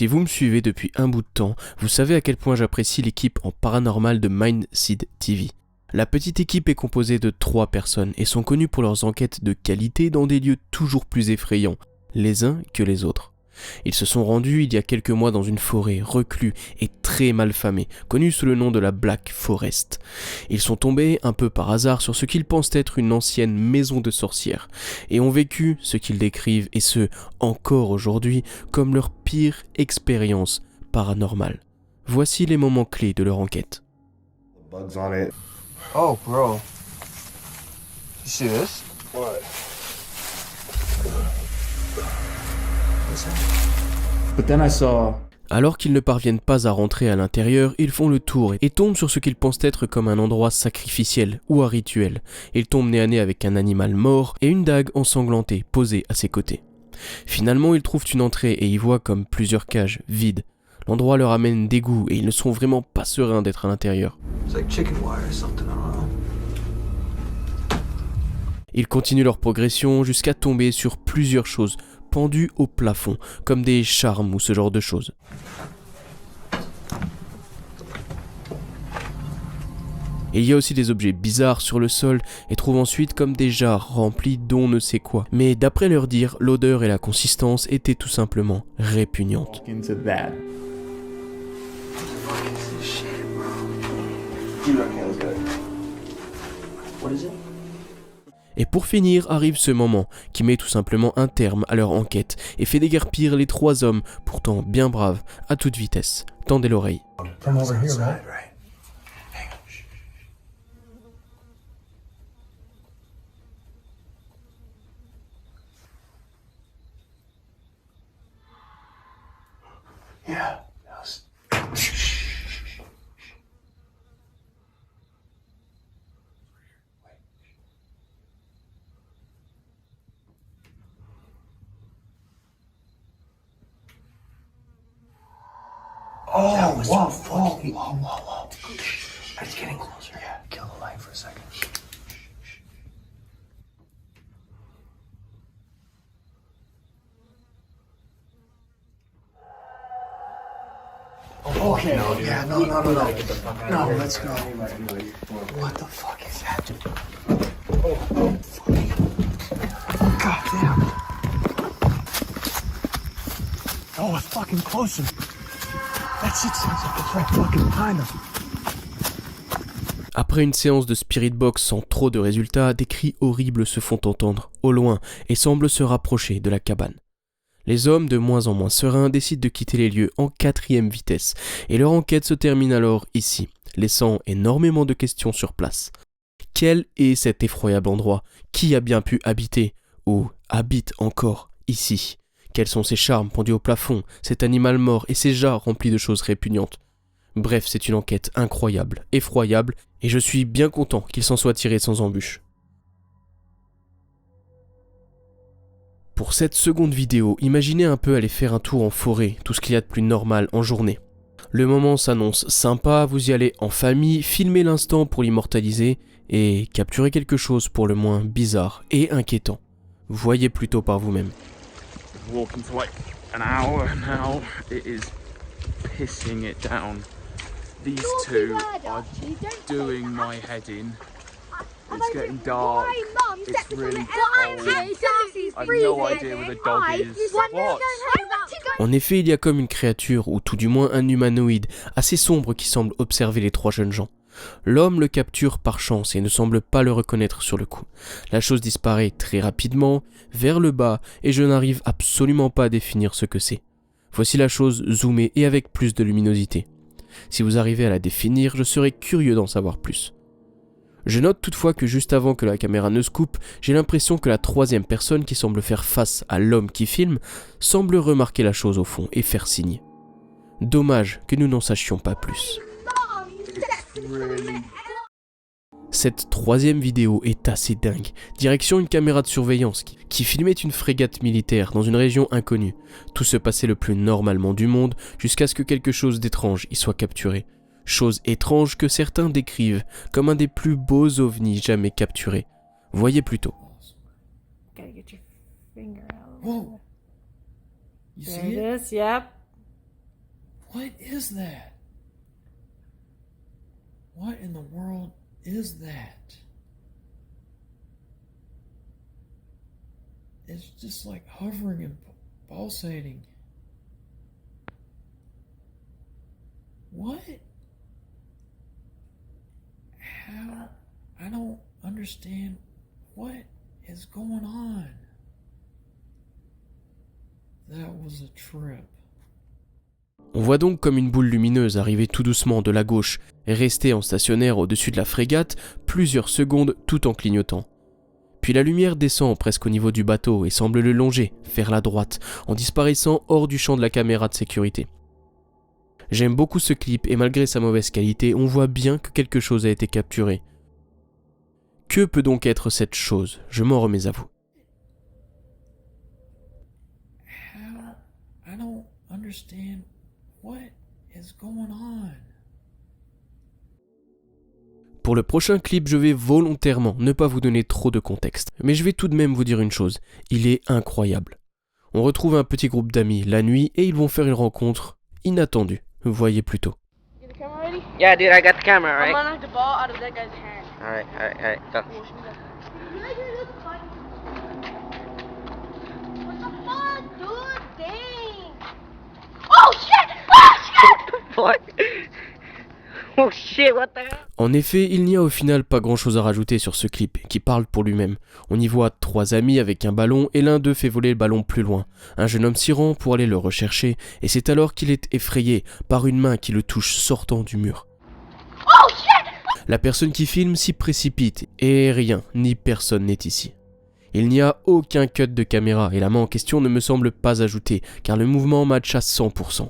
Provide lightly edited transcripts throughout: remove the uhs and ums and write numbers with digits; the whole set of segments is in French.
Si vous me suivez depuis un bout de temps, vous savez à quel point j'apprécie l'équipe en paranormal de Mindseed TV. La petite équipe est composée de 3 personnes et sont connues pour leurs enquêtes de qualité dans des lieux toujours plus effrayants, les uns que les autres. Ils se sont rendus il y a quelques mois dans une forêt reclus et très mal famée, connue sous le nom de la Black Forest. Ils sont tombés un peu par hasard sur ce qu'ils pensent être une ancienne maison de sorcières et ont vécu ce qu'ils décrivent, et ce, encore aujourd'hui, comme leur pire expérience paranormale. Voici les moments clés de leur enquête. Bugs on it. Oh, bro. You see this? What? But then I saw... Alors qu'ils ne parviennent pas à rentrer à l'intérieur, ils font le tour et tombent sur ce qu'ils pensent être comme un endroit sacrificiel ou un rituel. Ils tombent nez à nez avec un animal mort et une dague ensanglantée posée à ses côtés. Finalement, ils trouvent une entrée et y voient comme plusieurs cages vides. L'endroit leur amène dégoût et ils ne sont vraiment pas sereins d'être à l'intérieur. It's like chicken wire or something, I don't know. Ils continuent leur progression jusqu'à tomber sur plusieurs choses pendues au plafond, comme des charmes ou ce genre de choses. Et il y a aussi des objets bizarres sur le sol et trouvent ensuite comme des jarres remplis d'on ne sait quoi. Mais d'après leur dire, l'odeur et la consistance étaient tout simplement répugnantes. Into that. What is it? Et pour finir, arrive ce moment qui met tout simplement un terme à leur enquête et fait déguerpir les 3 hommes, pourtant bien braves, à toute vitesse. Tendez l'oreille. From over here, right? Hang on. Shh. Yeah. Oh, whoa, Whoa. It's getting closer. Yeah. Kill the light for a second. Okay. No, yeah, no. No, let's go. What the fuck is that? God damn. Oh, it's fucking closer. That shit sounds like it's right fucking behind us. Après une séance de spirit box sans trop de résultats, des cris horribles se font entendre, au loin, et semblent se rapprocher de la cabane. Les hommes, de moins en moins sereins, décident de quitter les lieux en 4e vitesse, et leur enquête se termine alors ici, laissant énormément de questions sur place. Quel est cet effroyable endroit? Qui a bien pu habiter, ou habite encore, ici? Quels sont ces charmes pendus au plafond, cet animal mort et ces jarres remplis de choses répugnantes? Bref, c'est une enquête incroyable, effroyable, et je suis bien content qu'il s'en soit tiré sans embûche. Pour cette seconde vidéo, imaginez un peu aller faire un tour en forêt, tout ce qu'il y a de plus normal en journée. Le moment s'annonce sympa, vous y allez en famille, filmez l'instant pour l'immortaliser, et capturez quelque chose pour le moins bizarre et inquiétant. Voyez plutôt par vous-même. Walking for like an hour now, it is pissing it down. These two are doing my head in. It's getting dark. It's really cold. I've no idea where the dog is. What? En effet, il y a comme une créature, ou tout du moins un humanoïde, assez sombre qui semble observer les 3 jeunes gens. L'homme le capture par chance et ne semble pas le reconnaître sur le coup. La chose disparaît très rapidement, vers le bas, et je n'arrive absolument pas à définir ce que c'est. Voici la chose zoomée et avec plus de luminosité. Si vous arrivez à la définir, je serais curieux d'en savoir plus. Je note toutefois que juste avant que la caméra ne se coupe, j'ai l'impression que la 3e personne qui semble faire face à l'homme qui filme semble remarquer la chose au fond et faire signe. Dommage que nous n'en sachions pas plus. Cette 3e vidéo est assez dingue. Direction une caméra de surveillance qui filmait une frégate militaire dans une région inconnue. Tout se passait le plus normalement du monde jusqu'à ce que quelque chose d'étrange y soit capturé. Chose étrange que certains décrivent comme un des plus beaux ovnis jamais capturés. Voyez plutôt. Gotta get your finger out. Whoa. You There see it it? is, yep. What is that? What in the world is that? It's just like hovering and pulsating. What? How? I don't understand what is going on. That was a trip. On voit donc comme une boule lumineuse arriver tout doucement de la gauche et rester en stationnaire au-dessus de la frégate plusieurs secondes tout en clignotant. Puis la lumière descend presque au niveau du bateau et semble le longer vers la droite en disparaissant hors du champ de la caméra de sécurité. J'aime beaucoup ce clip et malgré sa mauvaise qualité, on voit bien que quelque chose a été capturé. Que peut donc être cette chose? Je m'en remets à vous. How? I don't understand what is going on. Pour le prochain clip, je vais volontairement ne pas vous donner trop de contexte, mais je vais tout de même vous dire une chose, il est incroyable. On retrouve un petit groupe d'amis la nuit et ils vont faire une rencontre inattendue, voyez plutôt. Get the camera ready? Yeah, dude, I got the camera, I'm right? gonna knock the ball out of that guy's hand. Alright, go. What the fuck, dude? Dang! Oh shit! Oh shit! What? Oh shit, what the hell? En effet, il n'y a au final pas grand chose à rajouter sur ce clip, qui parle pour lui-même. On y voit 3 amis avec un ballon et l'un d'eux fait voler le ballon plus loin. Un jeune homme s'y rend pour aller le rechercher et c'est alors qu'il est effrayé par une main qui le touche sortant du mur. Oh shit! La personne qui filme s'y précipite et rien ni personne n'est ici. Il n'y a aucun cut de caméra et la main en question ne me semble pas ajoutée car le mouvement match à 100%.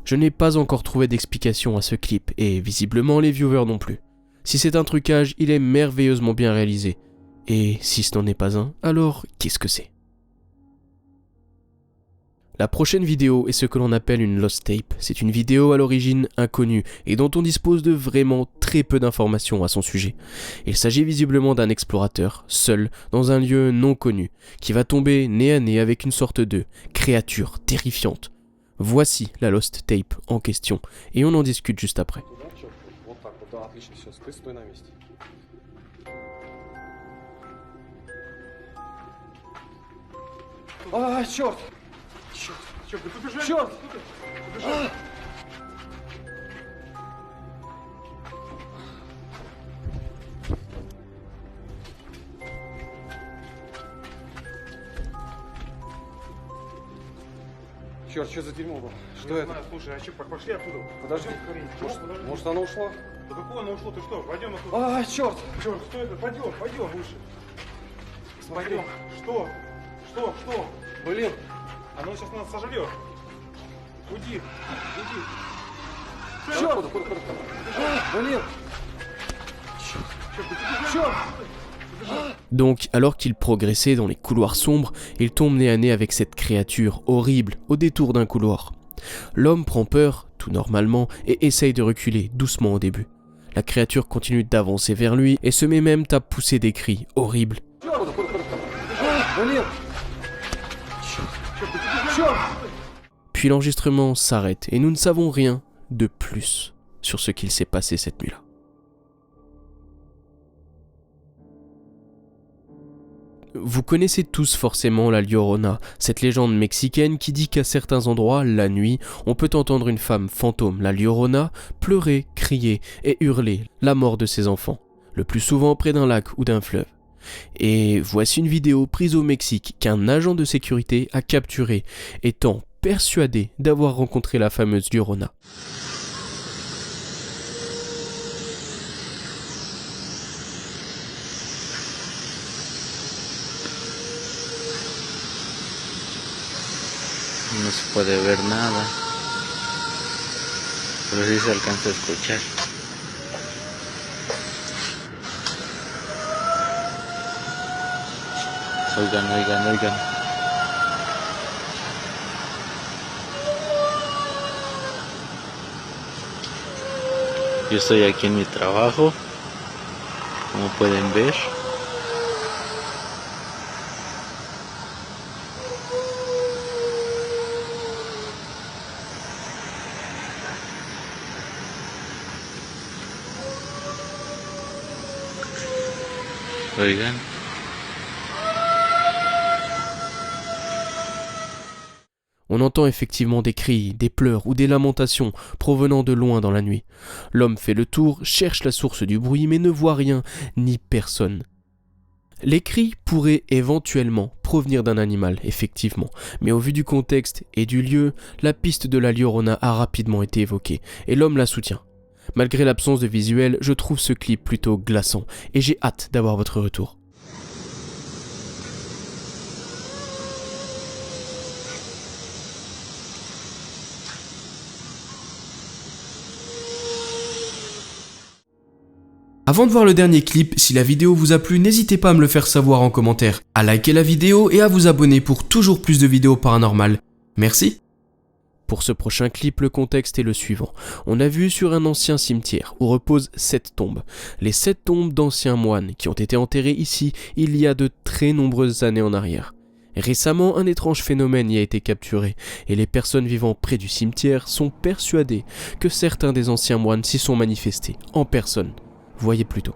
Je n'ai pas encore trouvé d'explication à ce clip, et visiblement les viewers non plus. Si c'est un trucage, il est merveilleusement bien réalisé. Et si ce n'en est pas un, alors qu'est-ce que c'est? La prochaine vidéo est ce que l'on appelle une lost tape. C'est une vidéo à l'origine inconnue, et dont on dispose de vraiment très peu d'informations à son sujet. Il s'agit visiblement d'un explorateur, seul, dans un lieu non connu, qui va tomber nez à nez avec une sorte de créature terrifiante. Voici la Lost Tape en question, et on en discute juste après. А, черт! Черт! Черт, что за дерьмо было? Что это? Слушай, а что, пошли оттуда? Подожди, может оно ушло? Да какое оно ушло? Ты что? Пойдем оттуда. А, черт! Черт, что это? Пойдем лучше. Смотри. Пойдем. Что? Что? Блин, Оно сейчас нас сожрет. Уйди. черт! Блин! Черт! Donc, alors qu'il progressait dans les couloirs sombres, il tombe nez à nez avec cette créature horrible au détour d'un couloir. L'homme prend peur, tout normalement, et essaye de reculer doucement au début. La créature continue d'avancer vers lui et se met même à pousser des cris horribles. Блин! Черт! Puis l'enregistrement s'arrête et nous ne savons rien de plus sur ce qu'il s'est passé cette nuit-là. Vous connaissez tous forcément la Llorona, cette légende mexicaine qui dit qu'à certains endroits, la nuit, on peut entendre une femme fantôme, la Llorona, pleurer, crier et hurler la mort de ses enfants, le plus souvent près d'un lac ou d'un fleuve. Et voici une vidéo prise au Mexique qu'un agent de sécurité a capturée, étant persuadé d'avoir rencontré la fameuse Llorona. No se puede ver nada, pero sí se alcanza a escuchar. Oigan. Yo estoy aquí en mi trabajo, como pueden ver. Oigan. On entend effectivement des cris, des pleurs ou des lamentations provenant de loin dans la nuit. L'homme fait le tour, cherche la source du bruit mais ne voit rien, ni personne. Les cris pourraient éventuellement provenir d'un animal, effectivement, mais au vu du contexte et du lieu, la piste de la Llorona a rapidement été évoquée, et l'homme la soutient. Malgré l'absence de visuel, je trouve ce clip plutôt glaçant, et j'ai hâte d'avoir votre retour. Avant de voir le dernier clip, si la vidéo vous a plu, n'hésitez pas à me le faire savoir en commentaire, à liker la vidéo et à vous abonner pour toujours plus de vidéos paranormales. Merci. Pour ce prochain clip, le contexte est le suivant. On a vu sur un ancien cimetière où reposent 7 tombes. Les 7 tombes d'anciens moines qui ont été enterrés ici il y a de très nombreuses années en arrière. Récemment, un étrange phénomène y a été capturé, et les personnes vivant près du cimetière sont persuadées que certains des anciens moines s'y sont manifestés, en personne. Voyez plutôt.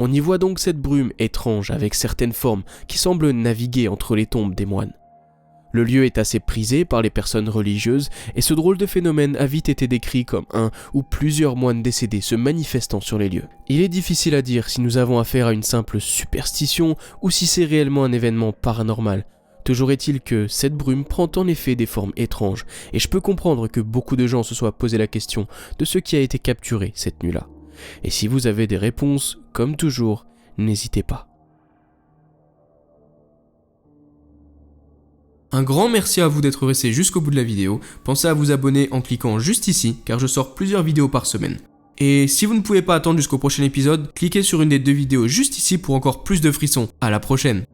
On y voit donc cette brume étrange avec certaines formes qui semblent naviguer entre les tombes des moines. Le lieu est assez prisé par les personnes religieuses et ce drôle de phénomène a vite été décrit comme un ou plusieurs moines décédés se manifestant sur les lieux. Il est difficile à dire si nous avons affaire à une simple superstition ou si c'est réellement un événement paranormal. Toujours est-il que cette brume prend en effet des formes étranges et je peux comprendre que beaucoup de gens se soient posé la question de ce qui a été capturé cette nuit-là. Et si vous avez des réponses, comme toujours, n'hésitez pas. Un grand merci à vous d'être resté jusqu'au bout de la vidéo. Pensez à vous abonner en cliquant juste ici, car je sors plusieurs vidéos par semaine. Et si vous ne pouvez pas attendre jusqu'au prochain épisode, cliquez sur une des 2 vidéos juste ici pour encore plus de frissons. À la prochaine!